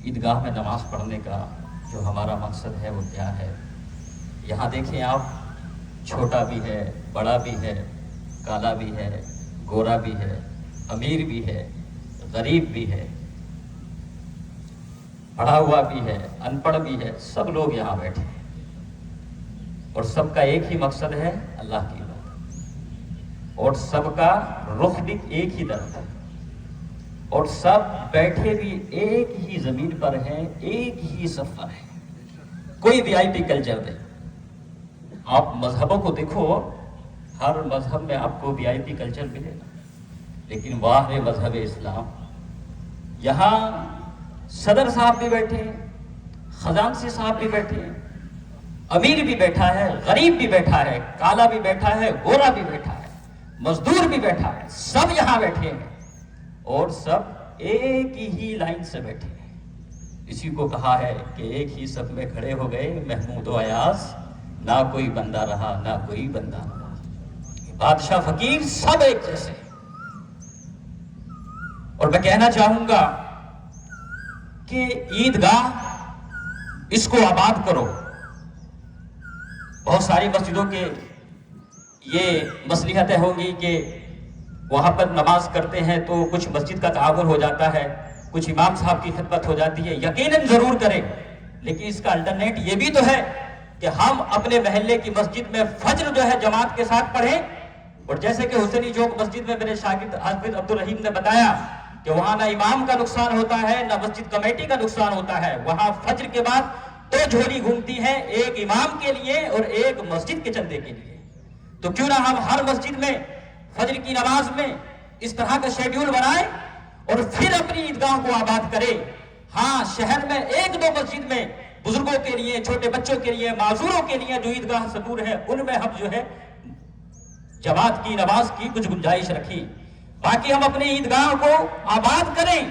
عیدگاہ میں نماز پڑھنے کا جو ہمارا مقصد ہے وہ کیا ہے؟ یہاں دیکھیں آپ، چھوٹا بھی ہے، بڑا بھی ہے، کالا بھی ہے، گورا بھی ہے، امیر بھی ہے، غریب بھی ہے، پڑھا ہوا بھی ہے، ان پڑھ بھی ہے، سب لوگ یہاں بیٹھے ہیں اور سب کا ایک ہی مقصد ہے اللہ کی عبادت، اور سب کا رخ بھی ایک ہی طرف ہے، اور سب بیٹھے بھی ایک ہی زمین پر ہیں، ایک ہی صف پر ہیں، کوئی وی آئی پی کلچر نہیں۔ آپ مذہبوں کو دیکھو، ہر مذہب میں آپ کو وی آئی پی کلچر ملے گا، لیکن واہ ہے مذہب اسلام، یہاں صدر صاحب بھی بیٹھے ہیں، خزانچی صاحب بھی بیٹھے ہیں، امیر بھی بیٹھا ہے، غریب بھی بیٹھا ہے، کالا بھی بیٹھا ہے، گورا بھی بیٹھا ہے، مزدور بھی بیٹھا ہے، سب یہاں بیٹھے ہیں اور سب ایک ہی لائن سے بیٹھے ہیں۔ اسی کو کہا ہے کہ ایک ہی صف میں کھڑے ہو گئے محمود و ایاز، نہ کوئی بندہ رہا نہ کوئی بندہ رہا، بادشاہ فقیر سب ایک جیسے۔ اور میں کہنا چاہوں گا کہ عیدگاہ اس کو آباد کرو۔ بہت ساری مسجدوں کے یہ مصلحتیں ہوں گی کہ وہاں پر نماز کرتے ہیں تو کچھ مسجد کا تعاون ہو جاتا ہے، کچھ امام صاحب کی خدمت ہو جاتی ہے، یقیناً ضرور کریں، لیکن اس کا الٹرنیٹ یہ بھی تو ہے کہ ہم اپنے محلے کی مسجد میں فجر جو ہے جماعت کے ساتھ پڑھیں۔ اور جیسے کہ حسینی چوک مسجد میں میرے شاگرد حافظ عبدالرحیم نے بتایا کہ وہاں نہ امام کا نقصان ہوتا ہے نہ مسجد کمیٹی کا نقصان ہوتا ہے، وہاں فجر کے بعد دو جھولی گھومتی ہے، ایک امام کے لیے اور ایک مسجد کے چندے کے لیے۔ تو کیوں نہ ہم ہر مسجد میں فجر کی نماز میں اس طرح کا شیڈیول بنائیں اور پھر اپنی عیدگاہ کو آباد کریں۔ ہاں، شہر میں ایک دو مسجد میں بزرگوں کے لیے، چھوٹے بچوں کے لیے، معذوروں کے لیے جو عیدگاہ سے دور ہے، ان میں ہم جو ہے جماعت کی نماز کی کچھ گنجائش رکھی، باقی ہم اپنی عیدگاہ کو آباد کریں۔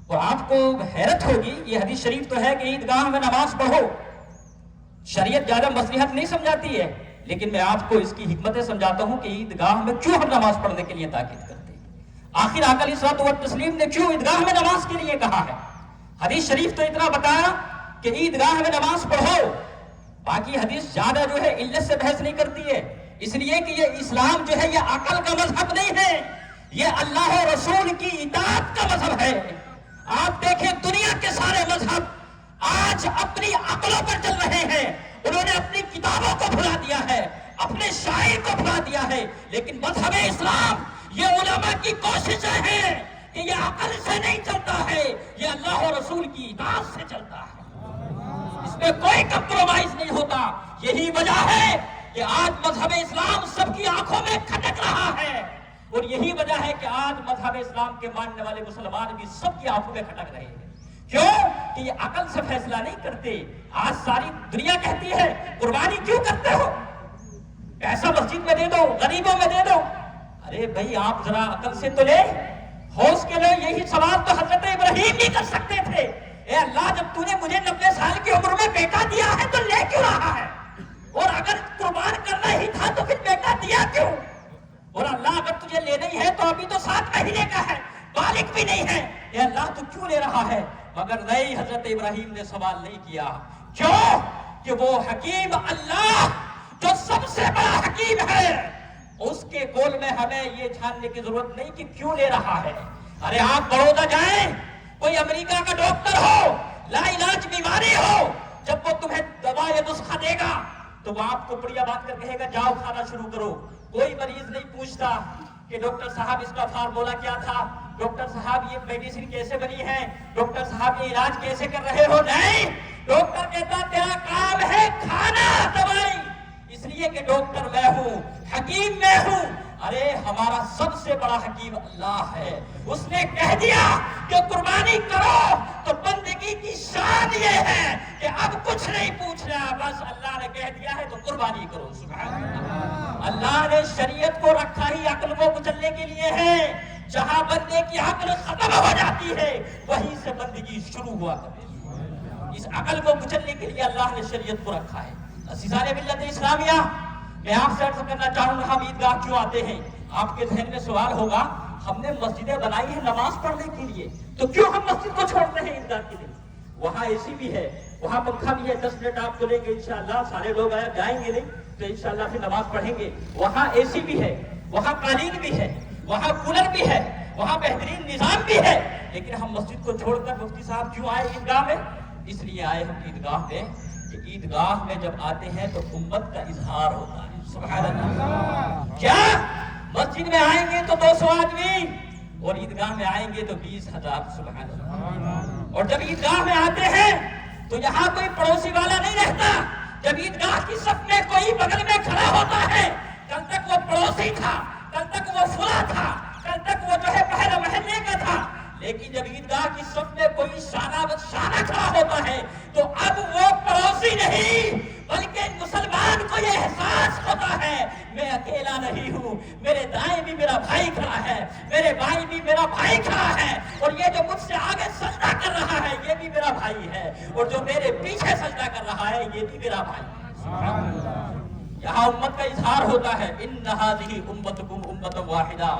اور آپ کو حیرت ہوگی، یہ حدیث شریف تو ہے کہ عیدگاہ میں نماز پڑھو، شریعت زیادہ مصلحت نہیں سمجھاتی ہے، لیکن میں آپ کو اس کی حکمتیں سمجھاتا ہوں کہ عیدگاہ میں کیوں ہم نماز پڑھنے کے لیے تاکید کرتے ہیں۔ آخر آقا علیہ الصلوۃ والتسلیم نے کیوں عیدگاہ میں نماز کے لیے کہا ہے؟ حدیث شریف تو اتنا بتایا کہ عیدگاہ میں نماز پڑھو، باقی حدیث زیادہ جو ہے علت سے بحث نہیں کرتی ہے، اس لیے کہ یہ اسلام جو ہے یہ عقل کا مذہب نہیں ہے، یہ اللہ و رسول کی اطاعت کا مذہب ہے۔ آپ دیکھیں دنیا کے سارے مذہب آج اپنی عقلوں پر چل رہے ہیں، انہوں نے اپنی کتابوں کو بھلا دیا ہے، اپنے شاعر کو بھلا دیا ہے، لیکن مذہب اسلام یہ علماء کی کوششیں ہیں کہ یہ عقل سے نہیں چلتا ہے، یہ اللہ و رسول کی اطاعت سے چلتا ہے، اس میں کوئی کمپرومائز نہیں ہوتا۔ یہی وجہ ہے کہ آج مذہب اسلام سب کی آنکھوں میں کھٹک رہا ہے، اور یہی وجہ ہے کہ آج مذہب اسلام کے ماننے والے مسلمان بھی سب کی آنکھوں میں کھٹک رہے ہیں۔ کیوں؟ کہ یہ عقل سے فیصلہ نہیں کرتے۔ آج ساری دنیا کہتی ہے قربانی کیوں کرتے ہو، پیسہ مسجد میں دے دو، غریبوں میں دے دو۔ ارے بھائی آپ ذرا عقل سے تو لے، ہوش کے لے۔ یہی سوال تو حضرت ابراہیم نہیں کر سکتے تھے، اے اللہ جب تو نے مجھے 90 سال کی عمر میں بیٹا دیا ہے تو لے کیوں رہا ہے، اور اگر قربان کرنا ہی تھا تو پھر بیٹا دیا کیوں، اور اللہ اگر تجھے لینا ہی ہے تو ابھی تو 7 مہینے کا ہے، بالغ بھی نہیں ہے، اے اللہ تو کیوں لے رہا ہے؟ مگر نہیں، حضرت ابراہیم نے سوال نہیں کیا۔ کیوں؟ کہ وہ حکیم اللہ جو سب سے بڑا حکیم ہے، اس کے گول میں ہمیں یہ جاننے کی ضرورت نہیں کہ کیوں لے رہا ہے۔ ارے آپ بڑودا جائیں، کوئی امریکہ کا ڈاکٹر ہو، لا علاج بیماری ہو، جب وہ تمہیں دوا یا نسخہ دے گا تو وہ آپ کو بڑھیا بات کر کہے گا جاؤ کھانا شروع کرو۔ کوئی مریض نہیں پوچھتا کہ ڈاکٹر صاحب اس کا فارمولا کیا تھا، ڈاکٹر صاحب یہ میڈیسن کیسے بنی ہے، ڈاکٹر صاحب یہ علاج کیسے کر رہے ہو۔ نہیں، ڈاکٹر کہتا تیرا کام ہے کھانا دوائی، اس لیے کہ ڈاکٹر میں ہوں، حکیم میں ہوں۔ ارے ہمارا سب سے بڑا حکیم اللہ ہے، اس نے کہہ دیا کہ قربانی کرو تو بندگی کی شان یہ ہے کہ اب کچھ نہیں پوچھنا، بس اللہ نے کہہ دیا ہے تو قربانی کرو۔ سبحان اللہ، اللہ نے شریعت کو رکھا ہی عقل کو کچلنے کے لیے ہے۔ جہاں بندے کی عقل ختم ہو جاتی ہے وہیں سے بندگی شروع ہوا کرتی ہے۔ اس عقل کو کچلنے کے لیے اللہ نے شریعت کو رکھا ہے۔ عزیزان ملت اسلامیہ، میں آپ سے عرض کرنا چاہوں گا ہم عیدگاہ کیوں آتے ہیں؟ آپ کے ذہن میں سوال ہوگا ہم نے مسجدیں بنائی ہیں نماز پڑھنے کے لیے، تو کیوں ہم مسجد کو چھوڑتے ہیں عیدگاہ کے لیے؟ وہاں اے سی بھی ہے، وہاں پنکھا بھی ہے، 10 منٹ آپ کو لیں گے انشاءاللہ، سارے لوگ جائیں گے نہیں تو انشاءاللہ پھر نماز پڑھیں گے. وہاں اے سی بھی ہے، وہاں قالین بھی ہے، وہاں کولر بھی ہے، وہاں بہترین نظام بھی ہے. لیکن ہم مسجد کو چھوڑ کر مفتی صاحب کیوں آئے عیدگاہ میں؟ اس لیے آئے ہم عیدگاہ میں کہ عیدگاہ میں جب آتے ہیں تو امت کا اظہار ہوتا ہے. سبحان اللہ. کیا مسجد میں آئیں گے تو 200 آدمی اور عیدگاہ میں آئیں گے تو 20,000. سبحان اللہ. اور جب عیدگاہ میں آتے ہیں تو یہاں کوئی پڑوسی والا نہیں رہتا. جب عیدگاہ کی صف میں کوئی بغل میں کھڑا ہوتا ہے، کل تک وہ پڑوسی تھا، کل تک وہ فلاں تھا، کل تک وہ جو ہے پہلے محلے کا تھا، لیکن جب عیدگاہ کی صف میں کوئی شانہ کھڑا ہوتا ہے تو اب وہ پڑوسی نہیں بلکہ مسلمان کو یہ احساس ہوتا ہے میں اکیلا نہیں ہوں، میرے دائیں بھی میرا بھائی کھڑا ہے، میرے بائیں بھی میرا بھائی کھڑا ہے، اور یہ جو مجھ سے آگے سجدہ کر رہا ہے یہ بھی میرا بھائی ہے، اور جو میرے پیچھے سجدہ کر رہا ہے یہ بھی میرا بھائی ہے. یہاں امت کا اظہار ہوتا ہے. ان هذه امتکم امۃ واحدہ،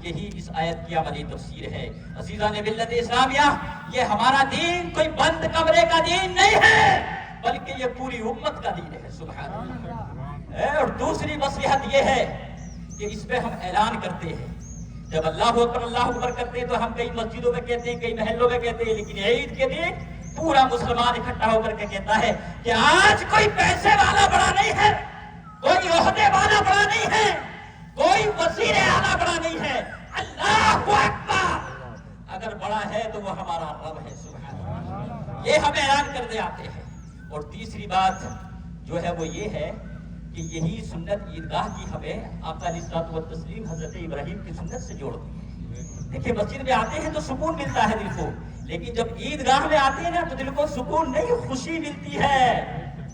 یہی اس آیت کی عملی تفسیر ہے. عزیزان ملت اسلامیہ، یہ ہمارا دین کوئی بند کمرے کا دین نہیں ہے بلکہ یہ پوری امت کا دین ہے. سبحان اللہ. اور دوسری مصلحت یہ ہے کہ اس پہ ہم اعلان کرتے ہیں. جب اللہ اکبر کرتے ہیں تو ہم کئی مسجدوں میں کہتے ہیں، کئی محلوں میں کہتے ہیں، لیکن عید کے دن پورا مسلمان اکٹھا ہو کر کے کہتا ہے کہ آج کوئی پیسے والا بڑا نہیں ہے، کوئی عہدے والا بڑا نہیں ہے، کوئی وزیر اعلیٰ بڑا نہیں ہے، اللہ اکبر اگر بڑا ہے تو وہ ہمارا رب ہے. سبحان اللہ. یہ ہم اعلان کرتے آتے ہیں. اور تیسری بات جو ہے وہ یہ ہے کہ یہی سنت عیدگاہ کی ہمیں آقا علیہ الصلوۃ والتسلیم حضرت ابراہیم کی سنت سے جوڑتی ہے. دیکھیں مسجد میں آتے ہیں تو سکون ملتا ہے دل کو، لیکن جب عیدگاہ میں آتے ہیں نا تو دل کو سکون نہیں، خوشی ملتی ہے.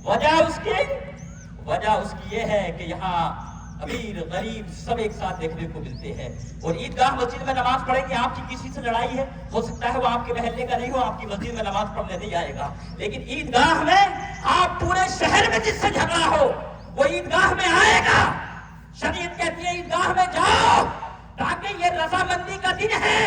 وجہ اس کی یہ ہے کہ یہاں امیر غریب سب ایک ساتھ دیکھنے کو ملتے ہیں. اور عیدگاہ مسجد میں نماز پڑھیں گے، آپ کی کسی سے لڑائی ہے، ہو سکتا ہے وہ آپ کے محلے کا نہیں ہو، آپ کی مسجد میں نماز پڑھنے نہیں آئے گا، لیکن عیدگاہ میں آپ پورے شہر میں جس سے جھگڑا ہو وہ عیدگاہ میں آئے گا. شریعت کہتی ہے عیدگاہ میں جاؤ تاکہ یہ رضامندی کا دن ہے.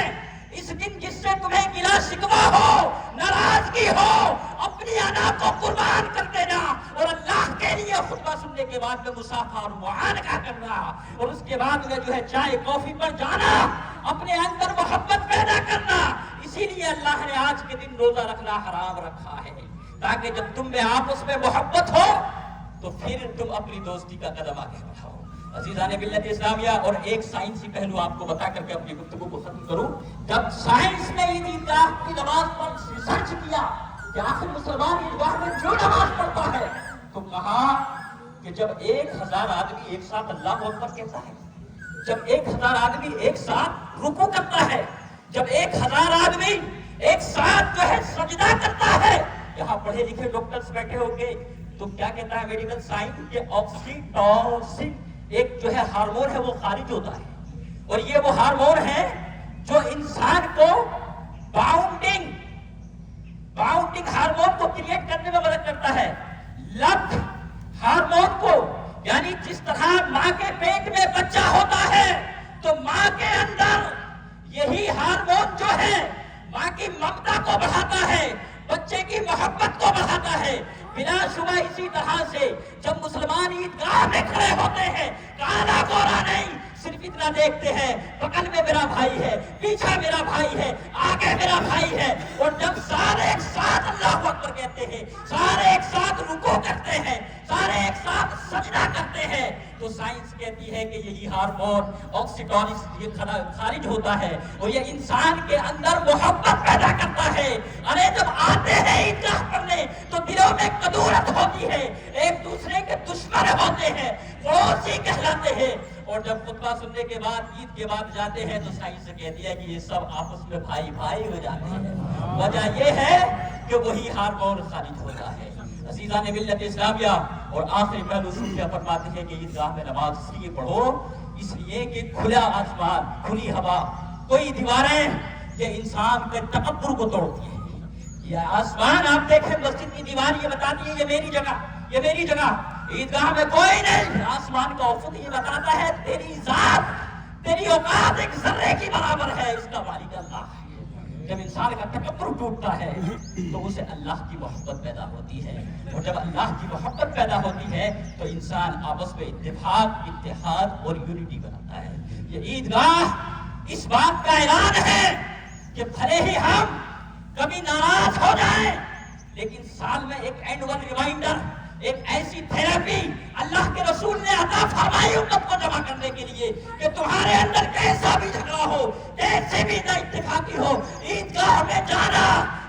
اس دن جس سے تمہیں گلا شکوا ہو، ناراضگی ہو، اپنی انا کو قربان کر دینا اور اللہ کے لیے خطبہ سننے کے بعد میں مصافحہ اور معانقہ کرنا، اور اس کے بعد میں جو ہے چائے کافی پر جانا، اپنے اندر محبت پیدا کرنا. اسی لیے اللہ نے آج کے دن روزہ رکھنا حرام رکھا ہے تاکہ جب تم میں آپس میں محبت ہو تو پھر تم اپنی دوستی کا قدم آگے بڑھاؤ. عزیزان ملت اسلامیہ، اور ایک سائنسی پہلو آپ کو بتا کر کے اپنی گفتگو کو ختم کروں. جب سائنس نے عیدگاہ کی نماز پر ریسرچ کیا کہ آخر مسلمان عیدگاہ میں کیوں نماز پڑھتا ہے، تو کہا کہ جب 1000 آدمی ایک ساتھ اللہ اکبر کہتا ہے، جب 1000 آدمی ایک ساتھ رکوع کرتا ہے، جب 1000 آدمی ایک ساتھ جو ہے سجدہ کرتا ہے. یہاں پڑھے لکھے ڈاکٹرز بیٹھے ہوں گے تو کیا کہتا ہے میڈیکل سائنس کہ آکسیٹوسن ایک جو ہے ہارمون ہے وہ خارج ہوتا ہے، اور یہ وہ ہارمون ہے جو انسان کو باؤنڈنگ ہارمون کو کریٹ کرنے میں مدد کرتا ہے. لب ہارمون کو، یعنی جس طرح ماں کے پیٹ میں بچہ ہوتا ہے تو ماں کے اندر یہی ہارمون جو ہے ماں کی ممتا کو بڑھاتا ہے، بچے کی محبت کو بڑھاتا ہے. بلا شبہ اسی طرح سے جب مسلمان عیدگاہ میں کھڑے ہوتے ہیں کالا گورا نہیں، صرف اتنا دیکھتے ہیں بغل میں میرا بھائی ہے، پیچھے میرا بھائی ہے، آگے میرا بھائی ہے. اور جب سارے ایک ساتھ اللہ اکبر کہتے ہیں، سارے ایک ساتھ رکوع کرتے ہیں، سارے ایک ساتھ سجدہ کرتے ہیں، تو سائنس کہتی ہے کہ یہی ہارمون آکسیٹوسن یہ خارج ہوتا ہے اور یہ انسان کے اندر محبت پیدا کرتا ہے. ارے جب آتے ہیں عیدگاہ پڑھنے تو دلوں میں کدورت ہوتی ہے، ایک دوسرے کے دشمن ہوتے ہیں، پڑوسی کہلاتے ہیں. اور جب خطبہ سننے کے بعد عید کے بعد جاتے ہیں تو سائنس کہتی ہے کہ یہ سب آپس میں بھائی بھائی ہو جاتے ہیں. وجہ یہ ہے کہ وہی ہارمون خارج ہوتا ہے. عزیزان ملت اسلامیہ، اور آخری پہلو سنیا فرماتے ہیں کہ عیدگاہ میں نماز اس لیے پڑھو، اس لیے کہ کھلا آسمان، کھلی ہوا، کوئی دیواریں یہ انسان کے تکبر کو توڑتی ہے. یہ آسمان آپ دیکھیں، مسجد کی دیوار یہ بتاتی ہے یہ میری جگہ، یہ میری جگہ. عیدگاہ میں کوئی نہیں، آسمان کا افق یہ بتاتا ہے تیری ذات، تیری اوقات ایک ذرے کی برابر ہے، اس کا مالک اللہ ہے. جب انسان کا تکبر ٹوٹتا ہے تو اسے اللہ کی محبت پیدا ہوتی ہے، اور جب اللہ کی محبت پیدا ہوتی ہے تو انسان آپس میں اتفاق، اتحاد اور یونٹی بناتا ہے۔ یہ عیدگاہ اس بات کا اعلان ہے کہ بھلے ہی ہم کبھی ناراض ہو جائیں لیکن سال میں ایک اینول ریمائنڈر، ایک ایسی تھیراپی اللہ کے رسول نے عطا فرمائی امت کو جمع کرنے کے لیے کہ تمہارے اندر کیسا بھی جھگڑا ہو، کیسے بھی نہ اتفاقی ہو، عیدگاہ میں جانا،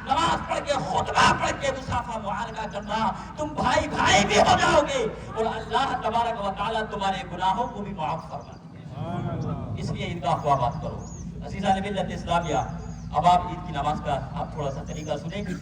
نماز پڑھ کے، خطبہ پڑھ کے مصافحہ معانقہ کرنا، تم بھائی بھائی بھی ہو جاؤ گے اور اللہ تبارک و تعالیٰ تمہارے گناہوں کو بھی معاف فرما دے گا۔ اس لیے عیدگاہ کو آباد کرو۔ عزیزان ملت اسلامیہ، اب آپ عید کی نماز کا آپ تھوڑا سا طریقہ سنیں گے۔